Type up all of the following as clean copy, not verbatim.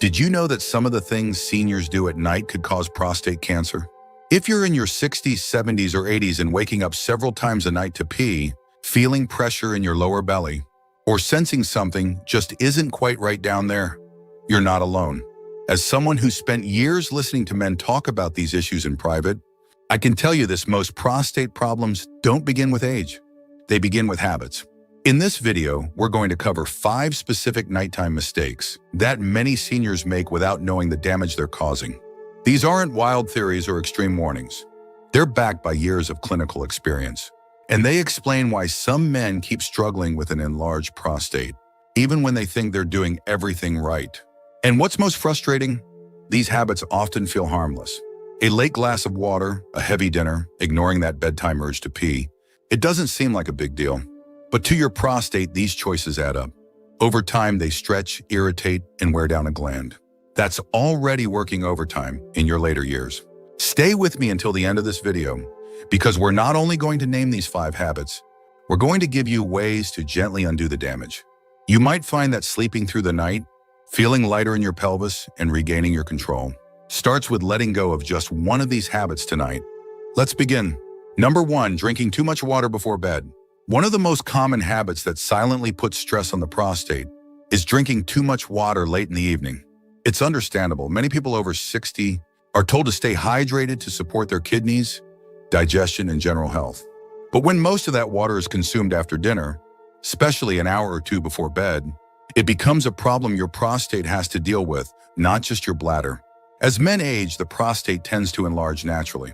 Did you know that some of the things seniors do at night could cause prostate cancer? If you're in your 60s, 70s, or 80s and waking up several times a night to pee, feeling pressure in your lower belly, or sensing something just isn't quite right down there, you're not alone. As someone who spent years listening to men talk about these issues in private, I can tell you this: most prostate problems don't begin with age. They begin with habits. In this video, we're going to cover 5 specific nighttime mistakes that many seniors make without knowing the damage they're causing. These aren't wild theories or extreme warnings. They're backed by years of clinical experience. And they explain why some men keep struggling with an enlarged prostate, even when they think they're doing everything right. And what's most frustrating? These habits often feel harmless. A late glass of water, a heavy dinner, ignoring that bedtime urge to pee. It doesn't seem like a big deal. But to your prostate, these choices add up. Over time, they stretch, irritate, and wear down a gland. That's already working overtime in your later years. Stay with me until the end of this video, because we're not only going to name these 5 habits, we're going to give you ways to gently undo the damage. You might find that sleeping through the night, feeling lighter in your pelvis, and regaining your control starts with letting go of just one of these habits tonight. Let's begin. Number 1, drinking too much water before bed. One of the most common habits that silently puts stress on the prostate is drinking too much water late in the evening. It's understandable. Many people over 60 are told to stay hydrated to support their kidneys, digestion, and general health. But when most of that water is consumed after dinner, especially an hour or 2 before bed, it becomes a problem your prostate has to deal with, not just your bladder. As men age, the prostate tends to enlarge naturally.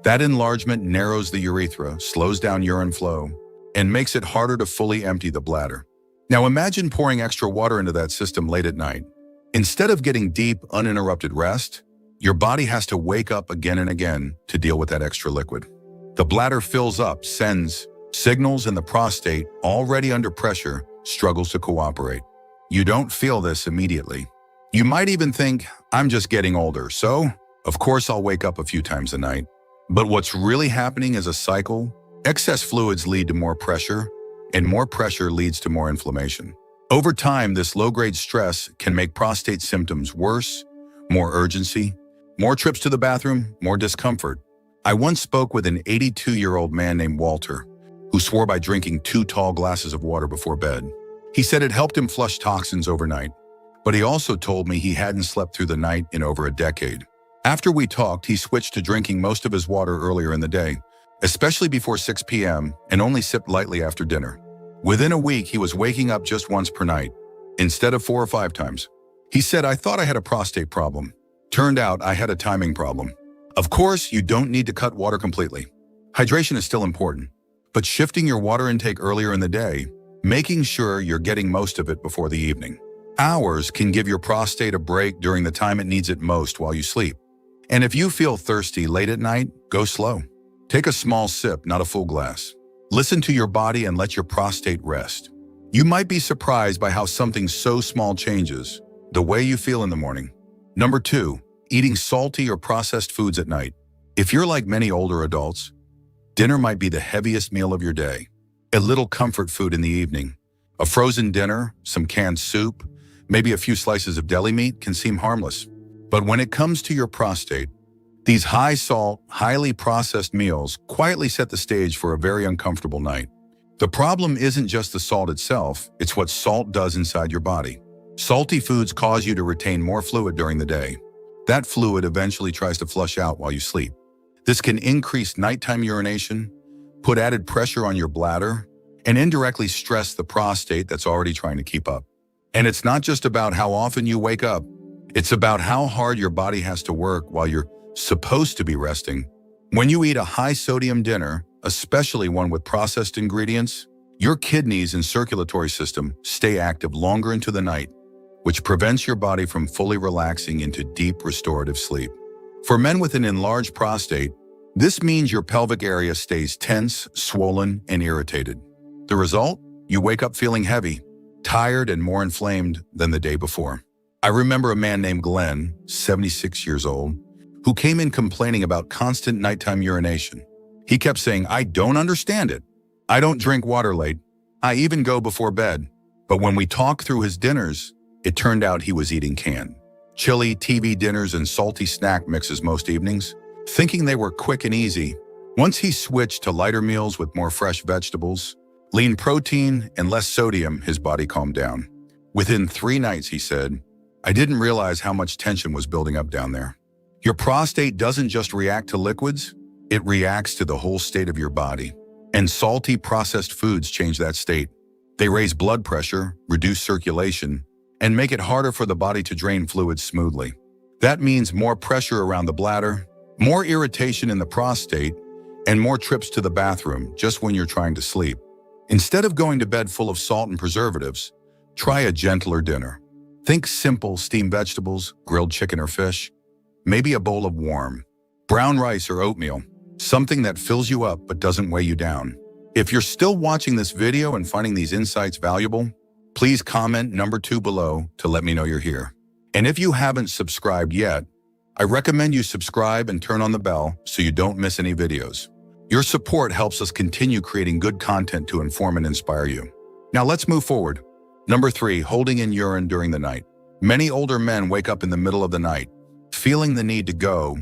That enlargement narrows the urethra, slows down urine flow, and makes it harder to fully empty the bladder. Now imagine pouring extra water into that system late at night. Instead of getting deep, uninterrupted rest, your body has to wake up again and again to deal with that extra liquid. The bladder fills up, sends signals, and the prostate, already under pressure, struggles to cooperate. You don't feel this immediately. You might even think, I'm just getting older, so of course I'll wake up a few times a night. But what's really happening is a cycle. Excess fluids lead to more pressure, and more pressure leads to more inflammation. Over time, this low-grade stress can make prostate symptoms worse, more urgency, more trips to the bathroom, more discomfort. I once spoke with an 82-year-old man named Walter, who swore by drinking 2 tall glasses of water before bed. He said it helped him flush toxins overnight, but he also told me he hadn't slept through the night in over a decade. After we talked, he switched to drinking most of his water earlier in the day, especially before 6 p.m., and only sipped lightly after dinner. Within a week, he was waking up just once per night, instead of 4 or 5 times. He said, I thought I had a prostate problem. Turned out I had a timing problem. Of course, you don't need to cut water completely. Hydration is still important, but shifting your water intake earlier in the day, making sure you're getting most of it before the evening. Hours can give your prostate a break during the time it needs it most while you sleep. And if you feel thirsty late at night, go slow. Take a small sip, not a full glass. Listen to your body and let your prostate rest. You might be surprised by how something so small changes the way you feel in the morning. Number 2, eating salty or processed foods at night. If you're like many older adults, dinner might be the heaviest meal of your day. A little comfort food in the evening. A frozen dinner, some canned soup, maybe a few slices of deli meat can seem harmless. But when it comes to your prostate, these high-salt, highly processed meals quietly set the stage for a very uncomfortable night. The problem isn't just the salt itself, it's what salt does inside your body. Salty foods cause you to retain more fluid during the day. That fluid eventually tries to flush out while you sleep. This can increase nighttime urination, put added pressure on your bladder, and indirectly stress the prostate that's already trying to keep up. And it's not just about how often you wake up, it's about how hard your body has to work while you're supposed to be resting. When you eat a high-sodium dinner, especially one with processed ingredients, your kidneys and circulatory system stay active longer into the night, which prevents your body from fully relaxing into deep restorative sleep. For men with an enlarged prostate, this means your pelvic area stays tense, swollen, and irritated. The result? You wake up feeling heavy, tired, and more inflamed than the day before. I remember a man named Glenn, 76 years old, who came in complaining about constant nighttime urination. He kept saying, I don't understand it. I don't drink water late. I even go before bed. But when we talked through his dinners, it turned out he was eating canned chili, TV dinners, and salty snack mixes most evenings, thinking they were quick and easy. Once he switched to lighter meals with more fresh vegetables, lean protein, and less sodium, his body calmed down. Within 3 nights, he said, I didn't realize how much tension was building up down there. Your prostate doesn't just react to liquids, it reacts to the whole state of your body. And salty processed foods change that state. They raise blood pressure, reduce circulation, and make it harder for the body to drain fluids smoothly. That means more pressure around the bladder, more irritation in the prostate, and more trips to the bathroom just when you're trying to sleep. Instead of going to bed full of salt and preservatives, try a gentler dinner. Think simple steamed vegetables, grilled chicken or fish, maybe a bowl of warm, brown rice or oatmeal, something that fills you up but doesn't weigh you down. If you're still watching this video and finding these insights valuable, please comment number 2 below to let me know you're here. And if you haven't subscribed yet, I recommend you subscribe and turn on the bell so you don't miss any videos. Your support helps us continue creating good content to inform and inspire you. Now let's move forward. Number 3, holding in urine during the night. Many older men wake up in the middle of the night, feeling the need to go,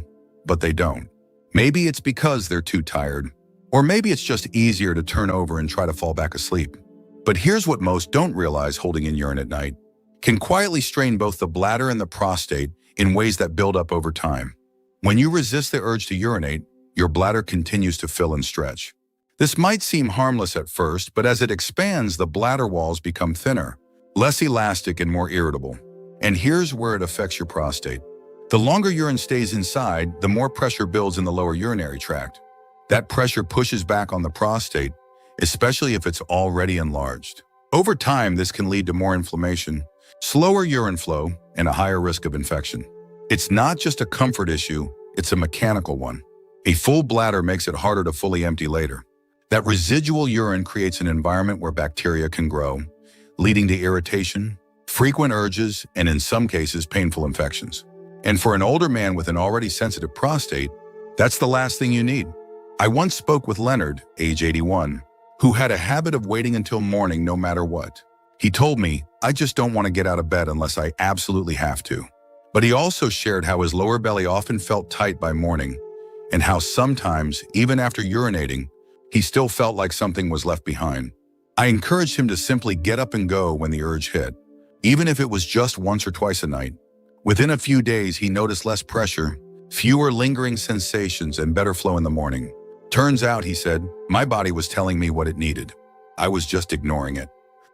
but they don't. Maybe it's because they're too tired, or maybe it's just easier to turn over and try to fall back asleep. But here's what most don't realize: holding in urine at night can quietly strain both the bladder and the prostate in ways that build up over time. When you resist the urge to urinate, your bladder continues to fill and stretch. This might seem harmless at first, but as it expands, the bladder walls become thinner, less elastic, and more irritable. And here's where it affects your prostate. The longer urine stays inside, the more pressure builds in the lower urinary tract. That pressure pushes back on the prostate, especially if it's already enlarged. Over time, this can lead to more inflammation, slower urine flow, and a higher risk of infection. It's not just a comfort issue, it's a mechanical one. A full bladder makes it harder to fully empty later. That residual urine creates an environment where bacteria can grow, leading to irritation, frequent urges, and in some cases, painful infections. And for an older man with an already sensitive prostate, that's the last thing you need. I once spoke with Leonard, age 81, who had a habit of waiting until morning no matter what. He told me, I just don't want to get out of bed unless I absolutely have to. But he also shared how his lower belly often felt tight by morning, and how sometimes, even after urinating, he still felt like something was left behind. I encouraged him to simply get up and go when the urge hit, even if it was just once or twice a night. Within a few days, he noticed less pressure, fewer lingering sensations, and better flow in the morning. Turns out, he said, my body was telling me what it needed. I was just ignoring it.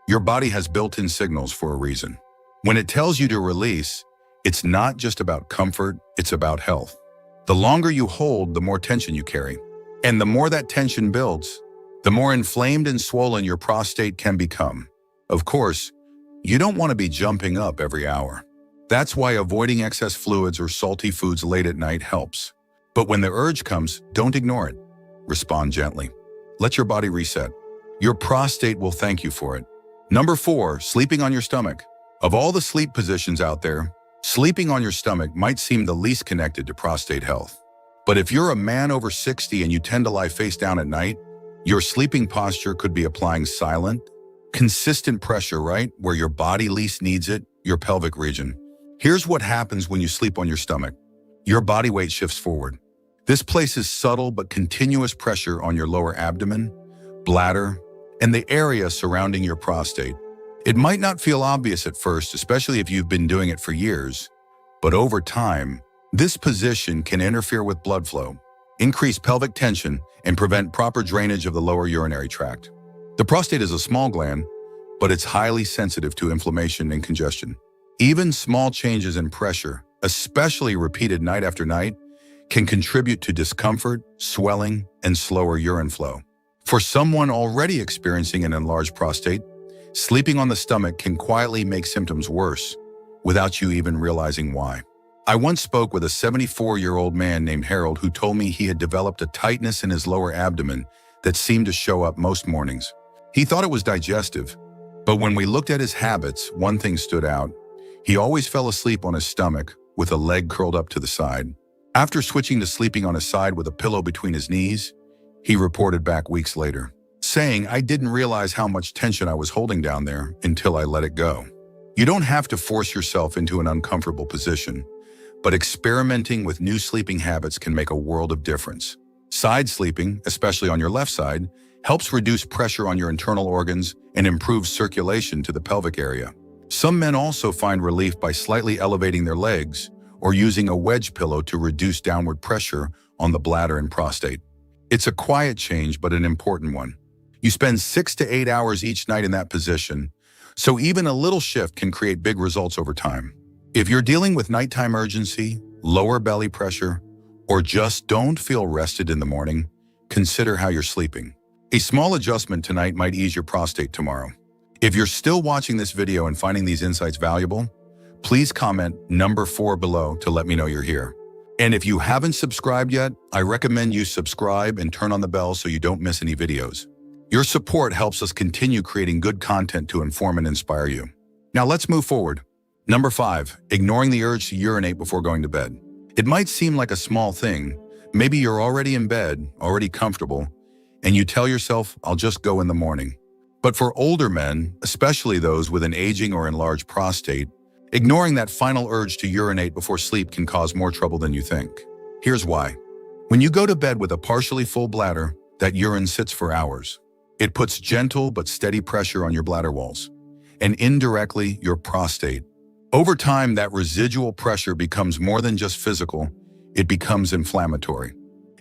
Your body has built-in signals for a reason. When it tells you to release, it's not just about comfort, it's about health. The longer you hold, the more tension you carry. And the more that tension builds, the more inflamed and swollen your prostate can become. Of course, you don't want to be jumping up every hour. That's why avoiding excess fluids or salty foods late at night helps. But when the urge comes, don't ignore it. Respond gently. Let your body reset. Your prostate will thank you for it. Number 4, sleeping on your stomach. Of all the sleep positions out there, sleeping on your stomach might seem the least connected to prostate health. But if you're a man over 60 and you tend to lie face down at night, your sleeping posture could be applying silent, consistent pressure right where your body least needs it, your pelvic region. Here's what happens when you sleep on your stomach. Your body weight shifts forward. This places subtle but continuous pressure on your lower abdomen, bladder, and the area surrounding your prostate. It might not feel obvious at first, especially if you've been doing it for years, but over time, this position can interfere with blood flow, increase pelvic tension, and prevent proper drainage of the lower urinary tract. The prostate is a small gland, but it's highly sensitive to inflammation and congestion. Even small changes in pressure, especially repeated night after night, can contribute to discomfort, swelling, and slower urine flow. For someone already experiencing an enlarged prostate, sleeping on the stomach can quietly make symptoms worse without you even realizing why. I once spoke with a 74-year-old man named Harold who told me he had developed a tightness in his lower abdomen that seemed to show up most mornings. He thought it was digestive, but when we looked at his habits, one thing stood out. He always fell asleep on his stomach with a leg curled up to the side. After switching to sleeping on his side with a pillow between his knees, he reported back weeks later, saying, I didn't realize how much tension I was holding down there until I let it go. You don't have to force yourself into an uncomfortable position, but experimenting with new sleeping habits can make a world of difference. Side sleeping, especially on your left side, helps reduce pressure on your internal organs and improves circulation to the pelvic area. Some men also find relief by slightly elevating their legs or using a wedge pillow to reduce downward pressure on the bladder and prostate. It's a quiet change, but an important one. You spend 6 to 8 hours each night in that position, so even a little shift can create big results over time. If you're dealing with nighttime urgency, lower belly pressure, or just don't feel rested in the morning, consider how you're sleeping. A small adjustment tonight might ease your prostate tomorrow. If you're still watching this video and finding these insights valuable, please comment number 4 below to let me know you're here. And if you haven't subscribed yet, I recommend you subscribe and turn on the bell so you don't miss any videos. Your support helps us continue creating good content to inform and inspire you. Now let's move forward. Number 5, ignoring the urge to urinate before going to bed. It might seem like a small thing. Maybe you're already in bed, already comfortable, and you tell yourself, I'll just go in the morning. But for older men, especially those with an aging or enlarged prostate, ignoring that final urge to urinate before sleep can cause more trouble than you think. Here's why. When you go to bed with a partially full bladder, that urine sits for hours. It puts gentle but steady pressure on your bladder walls, and indirectly your prostate. Over time, that residual pressure becomes more than just physical, it becomes inflammatory.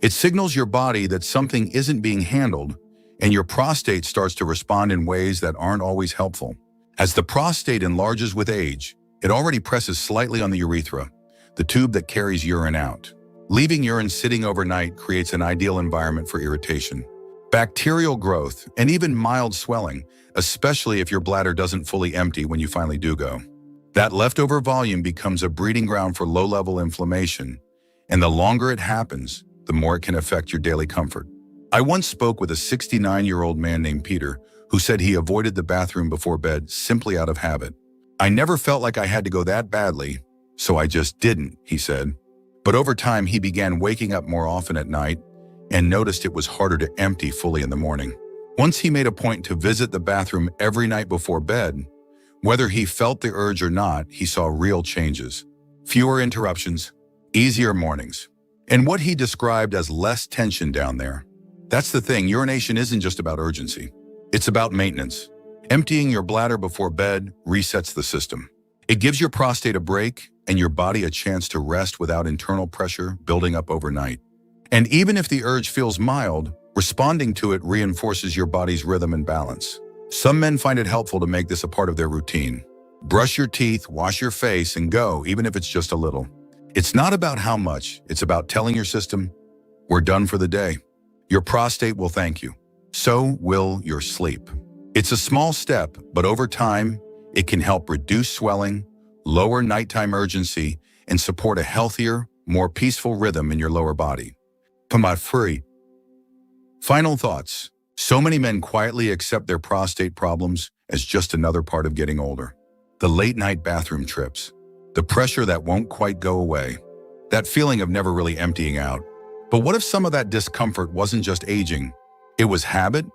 It signals your body that something isn't being handled, and your prostate starts to respond in ways that aren't always helpful. As the prostate enlarges with age, it already presses slightly on the urethra, the tube that carries urine out. Leaving urine sitting overnight creates an ideal environment for irritation, bacterial growth, and even mild swelling, especially if your bladder doesn't fully empty when you finally do go. That leftover volume becomes a breeding ground for low-level inflammation, and the longer it happens, the more it can affect your daily comfort. I once spoke with a 69-year-old man named Peter who said he avoided the bathroom before bed simply out of habit. I never felt like I had to go that badly, so I just didn't, he said. But over time, he began waking up more often at night and noticed it was harder to empty fully in the morning. Once he made a point to visit the bathroom every night before bed, whether he felt the urge or not, he saw real changes. Fewer interruptions, easier mornings, and what he described as less tension down there. That's the thing, urination isn't just about urgency. It's about maintenance. Emptying your bladder before bed resets the system. It gives your prostate a break and your body a chance to rest without internal pressure building up overnight. And even if the urge feels mild, responding to it reinforces your body's rhythm and balance. Some men find it helpful to make this a part of their routine. Brush your teeth, wash your face, and go, even if it's just a little. It's not about how much, it's about telling your system, we're done for the day. Your prostate will thank you. So will your sleep. It's a small step, but over time, it can help reduce swelling, lower nighttime urgency, and support a healthier, more peaceful rhythm in your lower body. Come on, free. Final thoughts. So many men quietly accept their prostate problems as just another part of getting older. The late-night bathroom trips, the pressure that won't quite go away, that feeling of never really emptying out. But what if some of that discomfort wasn't just aging? It was habit?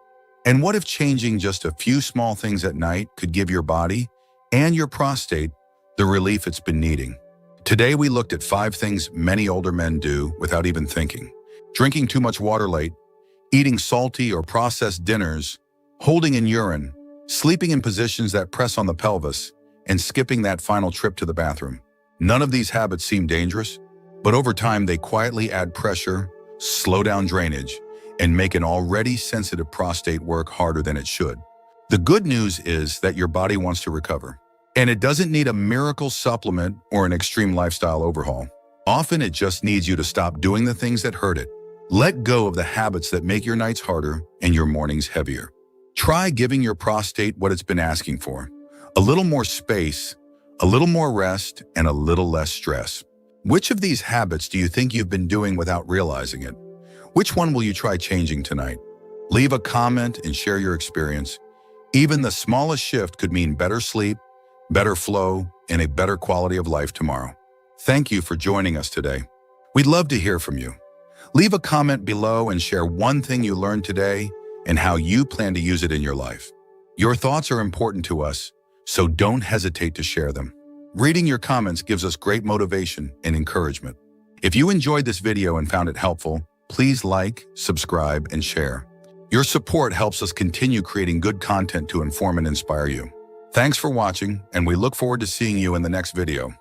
And what if changing just a few small things at night could give your body and your prostate the relief it's been needing? Today, we looked at 5 things many older men do without even thinking. Drinking too much water late, eating salty or processed dinners, holding in urine, sleeping in positions that press on the pelvis, and skipping that final trip to the bathroom. None of these habits seem dangerous, but over time they quietly add pressure, slow down drainage, and make an already sensitive prostate work harder than it should. The good news is that your body wants to recover, and it doesn't need a miracle supplement or an extreme lifestyle overhaul. Often it just needs you to stop doing the things that hurt it. Let go of the habits that make your nights harder and your mornings heavier. Try giving your prostate what it's been asking for. A little more space, a little more rest, and a little less stress. Which of these habits do you think you've been doing without realizing it? Which one will you try changing tonight? Leave a comment and share your experience. Even the smallest shift could mean better sleep, better flow, and a better quality of life tomorrow. Thank you for joining us today. We'd love to hear from you. Leave a comment below and share one thing you learned today and how you plan to use it in your life. Your thoughts are important to us, so don't hesitate to share them. Reading your comments gives us great motivation and encouragement. If you enjoyed this video and found it helpful, please like, subscribe, and share. Your support helps us continue creating good content to inform and inspire you. Thanks for watching, and we look forward to seeing you in the next video.